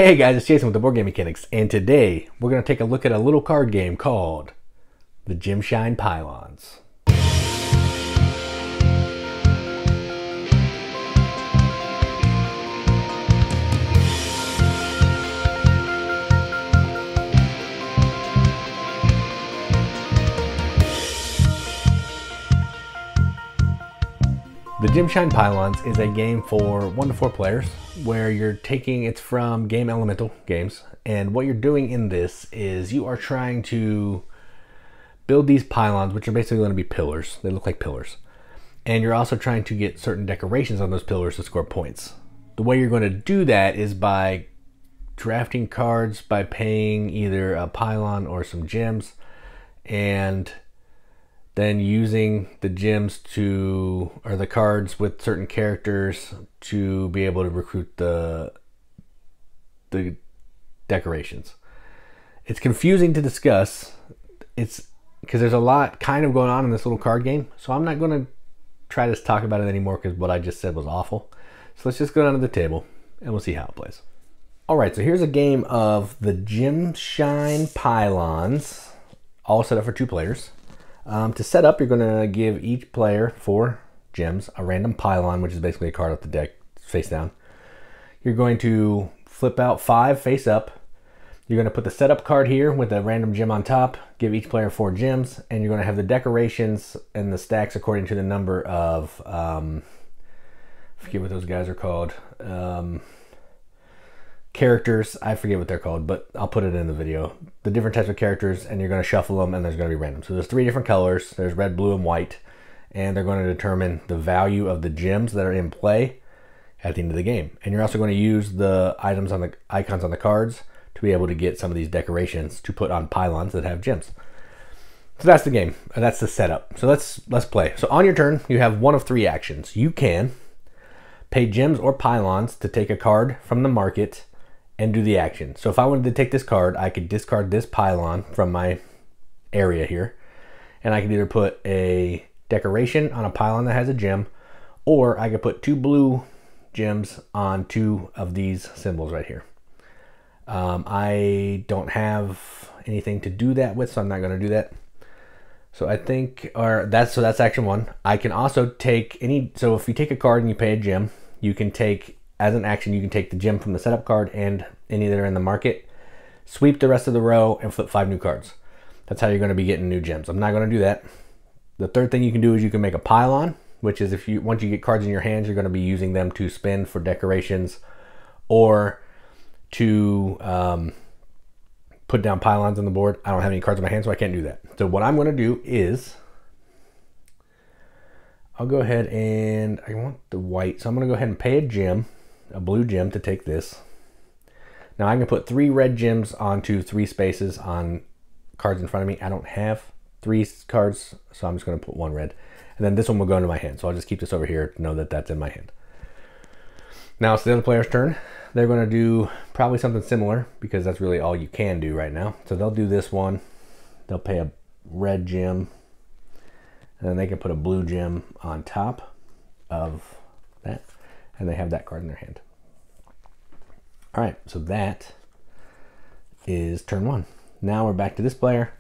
Hey guys, it's Jason with the Board Game Mechanics, and today we're going to take a look at a little card game called the GemShine Pylons. The GemShine Pylons is a game for 1 to 4 players where you're taking, it's from Game Elemental Games, and what you're doing in this is you are trying to build these pylons, which are basically going to be pillars. They look like pillars. And you're also trying to get certain decorations on those pillars to score points. The way you're going to do that is by drafting cards, by paying either a pylon or some gems, and then using the gems to, or the cards with certain characters to be able to recruit the decorations. It's confusing to discuss. It's because there's a lot kind of going on in this little card game. So I'm not going to try to talk about it anymore because what I just said was awful. So let's just go down to the table and we'll see how it plays. All right, so here's a game of the GemShine Pylons, all set up for 2 players. To set up, you're going to give each player 4 gems, a random pylon, which is basically a card off the deck face down. You're going to flip out 5 face up. You're going to put the setup card here with a random gem on top, give each player 4 gems, and you're going to have the decorations and the stacks according to the number of, I forget what those guys are called, characters. I forget what they're called, but I'll put it in the video. The different types of characters, and you're going to shuffle them, and there's going to be random. So there's 3 different colors. There's red, blue, and white, and they're going to determine the value of the gems that are in play at the end of the game. And you're also going to use the items on the icons on the cards to be able to get some of these decorations to put on pylons that have gems. So that's the game. That's the setup. So let's play. So on your turn, you have one of 3 actions. You can pay gems or pylons to take a card from the market and do the action. So if I wanted to take this card, I could discard this pylon from my area here, and I could either put a decoration on a pylon that has a gem, or I could put 2 blue gems on 2 of these symbols right here. I don't have anything to do that with, so I'm not going to do that. So I think, that's action 1. I can also take any, so if you take a card and you pay a gem, you can take, as an action, you can take the gem from the setup card and any that are in the market, sweep the rest of the row, and flip 5 new cards. That's how you're going to be getting new gems. I'm not going to do that. The third thing you can do is you can make a pylon, which is once you get cards in your hands, you're going to be using them to spend for decorations or to put down pylons on the board. I don't have any cards in my hand, so I can't do that. So what I'm going to do is I'll go ahead and I want the white, so I'm going to go ahead and pay a gem, a blue gem, to take this. Now I can put 3 red gems onto 3 spaces on cards in front of me. I don't have 3 cards, so I'm just going to put 1 red. And then this one will go into my hand, so I'll just keep this over here to know that that's in my hand. Now it's the other player's turn. They're going to do probably something similar because that's really all you can do right now. So they'll do this one. They'll pay a red gem, and then they can put a blue gem on top of that, and they have that card in their hand. All right, so that is turn 1. Now we're back to this player.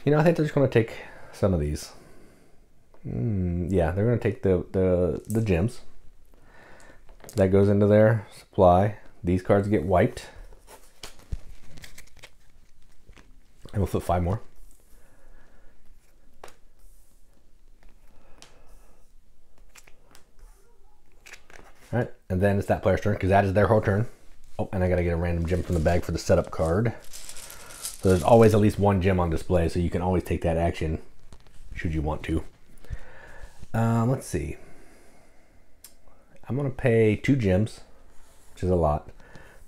You know, I think they're just going to take some of these. Yeah, they're going to take the gems. That goes into their supply. These cards get wiped. And we'll flip 5 more. All right, and then it's that player's turn because that is their whole turn. Oh, and I got to get a random gem from the bag for the setup card. So there's always at least 1 gem on display, so you can always take that action should you want to. Let's see. I'm going to pay 2 gems, which is a lot,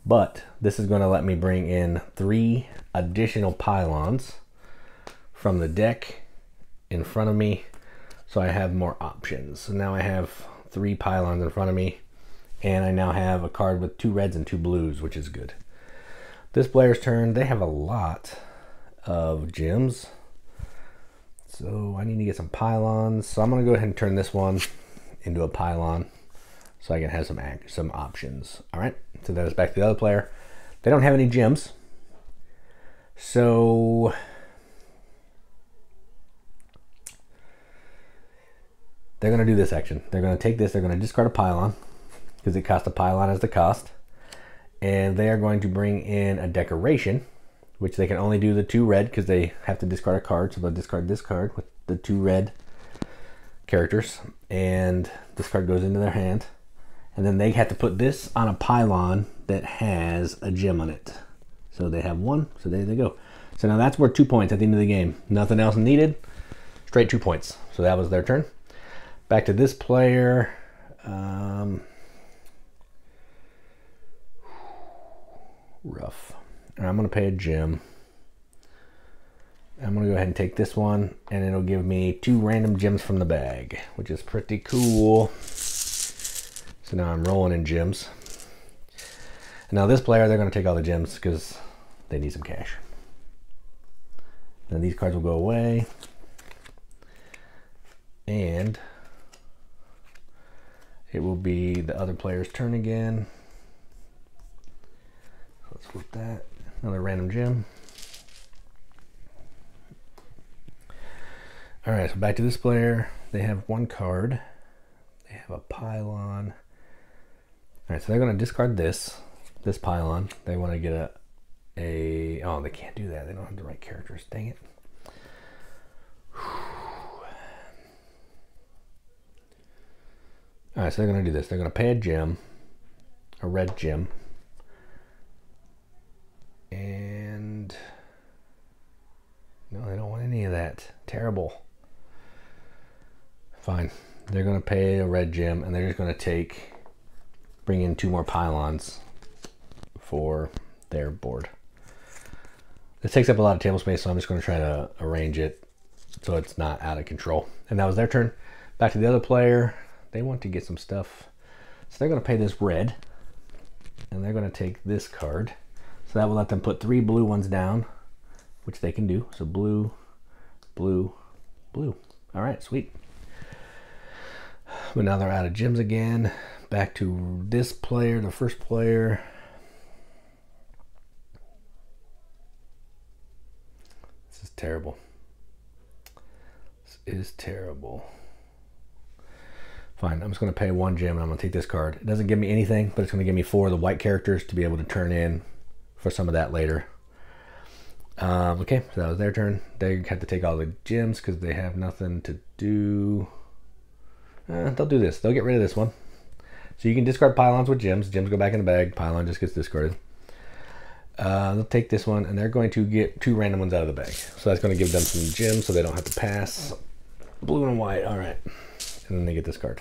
but this is going to let me bring in 3 additional pylons from the deck in front of me, so I have more options. So now I have 3 pylons in front of me, and I now have a card with 2 reds and 2 blues, which is good. This player's turn, they have a lot of gems, so I need to get some pylons. So I'm going to go ahead and turn this one into a pylon. so I can have some options. All right, so that is back to the other player. They don't have any gems, so they're going to do this action. They're going to take this, they're going to discard a pylon, because it costs a pylon as the cost. And they are going to bring in a decoration, which they can only do the 2 red, because they have to discard a card. So they'll discard this card with the 2 red characters. And this card goes into their hand. And then they have to put this on a pylon that has a gem on it. So they have 1, so there they go. So now that's worth 2 points at the end of the game. Nothing else needed, straight 2 points. So that was their turn. Back to this player. Rough. And I'm going to pay a gem. I'm going to go ahead and take this one, and it'll give me 2 random gems from the bag, which is pretty cool. So now I'm rolling in gems. And now this player, they're going to take all the gems because they need some cash. Then these cards will go away. And it will be the other player's turn again. Let's flip that. Another random gem. All right, so back to this player. They have 1 card. They have a pylon. All right, so they're going to discard this pylon. They want to get oh, they can't do that. They don't have the right characters. Dang it. All right, so they're going to do this. They're going to pay a gem, a red gem. And no, they don't want any of that. Terrible. Fine. They're going to pay a red gem, and they're just going to bring in 2 more pylons for their board. This takes up a lot of table space, so I'm just going to try to arrange it so it's not out of control. And that was their turn. Back to the other player. They want to get some stuff. So they're going to pay this red, and they're going to take this card. So that will let them put 3 blue ones down, which they can do. So blue, blue, blue. All right, sweet. But now they're out of gems again. Back to this player, the first player. This is terrible. This is terrible. Fine, I'm just going to pay 1 gem and I'm going to take this card. It doesn't give me anything, but it's going to give me 4 of the white characters to be able to turn in for some of that later. Okay, so that was their turn. They have to take all the gems because they have nothing to do. They'll do this. They'll get rid of this one. So you can discard pylons with gems. Gems go back in the bag. Pylon just gets discarded. They'll take this one, and they're going to get 2 random ones out of the bag. So that's going to give them some gems so they don't have to pass. Blue and white. All right. And then they get this card.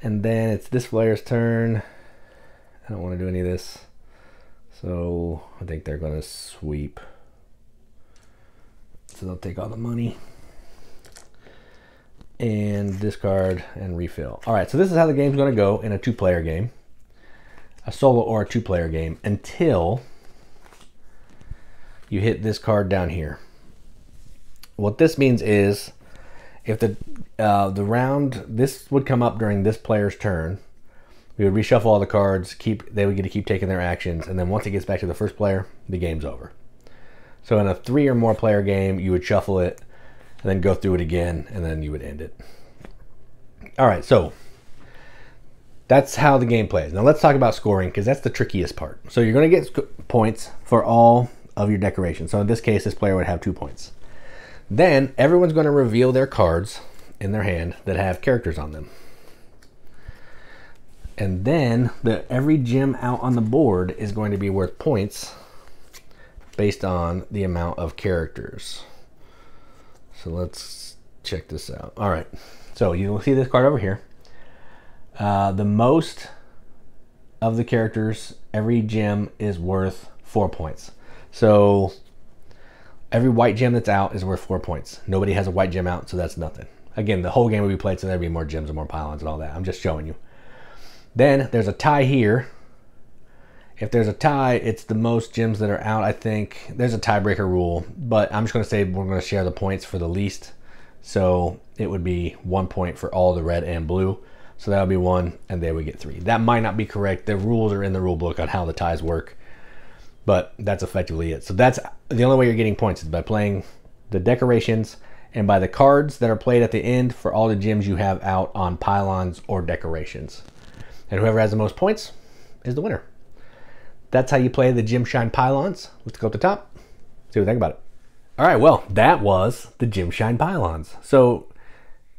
And then it's this player's turn. I don't want to do any of this. So I think they're going to sweep. So they'll take all the money and discard and refill. All right, so this is how the game's going to go in a 2-player game, a solo or a 2-player game, until you hit this card down here. What this means is if the round, this would come up during this player's turn. We would reshuffle all the cards, they would get to keep taking their actions, and then once it gets back to the first player, the game's over. So in a 3 or more player game, you would shuffle it, and then go through it again, and then you would end it. All right, so that's how the game plays. Now let's talk about scoring, because that's the trickiest part. So you're going to get points for all of your decorations. So in this case, this player would have 2 points. Then everyone's going to reveal their cards in their hand that have characters on them. And then every gem out on the board is going to be worth points based on the amount of characters. So let's check this out. All right, so you'll see this card over here. The most of the characters, every gem is worth 4 points. So every white gem that's out is worth 4 points. Nobody has a white gem out, so that's nothing. Again, the whole game will be played, so there'll be more gems and more pylons and all that. I'm just showing you. Then there's a tie here. If there's a tie, it's the most gems that are out, I think. There's a tiebreaker rule, but I'm just going to say we're going to share the points for the least. So it would be 1 point for all the red and blue. So that'll be 1, and they would get 3. That might not be correct. The rules are in the rule book on how the ties work, but that's effectively it. So that's the only way you're getting points is by playing the decorations and by the cards that are played at the end for all the gems you have out on pylons or decorations. And whoever has the most points is the winner. That's how you play the GemShine Pylons. Let's go up the top, see what you think about it. All right, well, that was the GemShine Pylons. So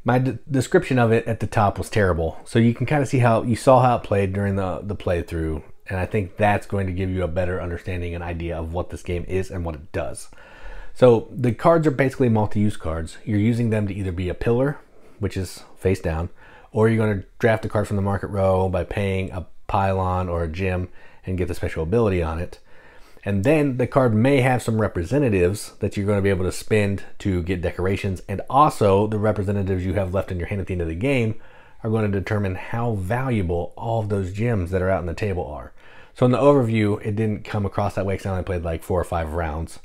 my description of it at the top was terrible. So you can kind of see how, you saw how it played during the playthrough. And I think that's going to give you a better understanding and idea of what this game is and what it does. So the cards are basically multi-use cards. You're using them to either be a pillar, which is face down, or you're going to draft a card from the market row by paying a pylon or a gem and get the special ability on it. And then the card may have some representatives that you're going to be able to spend to get decorations. And also the representatives you have left in your hand at the end of the game are going to determine how valuable all of those gems that are out on the table are. So in the overview, it didn't come across that way because I only played like 4 or 5 rounds.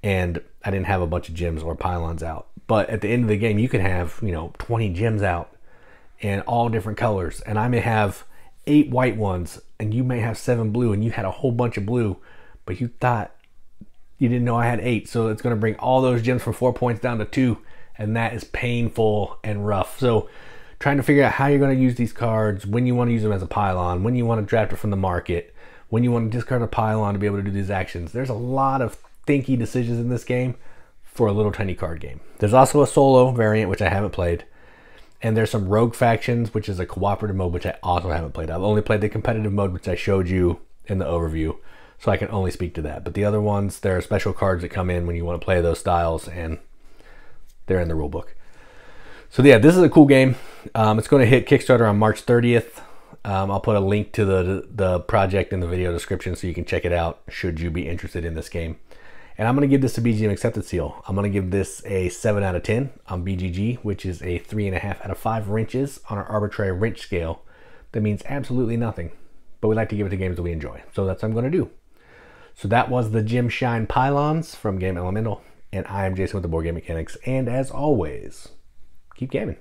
And I didn't have a bunch of gems or pylons out. But at the end of the game, you could have, 20 gems out in all different colors. And I may have 8 white ones, and you may have 7 blue, and you had a whole bunch of blue, but you thought you didn't know I had 8. So it's going to bring all those gems from 4 points down to 2. And that is painful and rough. So trying to figure out how you're going to use these cards, when you want to use them as a pylon, when you want to draft it from the market, when you want to discard a pylon to be able to do these actions. There's a lot of thinky decisions in this game for a little tiny card game. There's also a solo variant, which I haven't played. And there's some rogue factions, which is a cooperative mode, which I also haven't played. I've only played the competitive mode, which I showed you in the overview. So I can only speak to that. But the other ones, there are special cards that come in when you want to play those styles, and they're in the rule book. So yeah, this is a cool game. It's going to hit Kickstarter on March 30th. I'll put a link to the project in the video description so you can check it out should you be interested in this game. And I'm going to give this a BGM accepted seal. I'm going to give this a 7 out of 10 on BGG, which is a 3.5 out of 5 wrenches on our arbitrary wrench scale. That means absolutely nothing, but we like to give it to games that we enjoy. So that's what I'm going to do. So that was the GemShine Pylons from Game Elemental. And I am Jason with the Board Game Mechanics. And as always, keep gaming.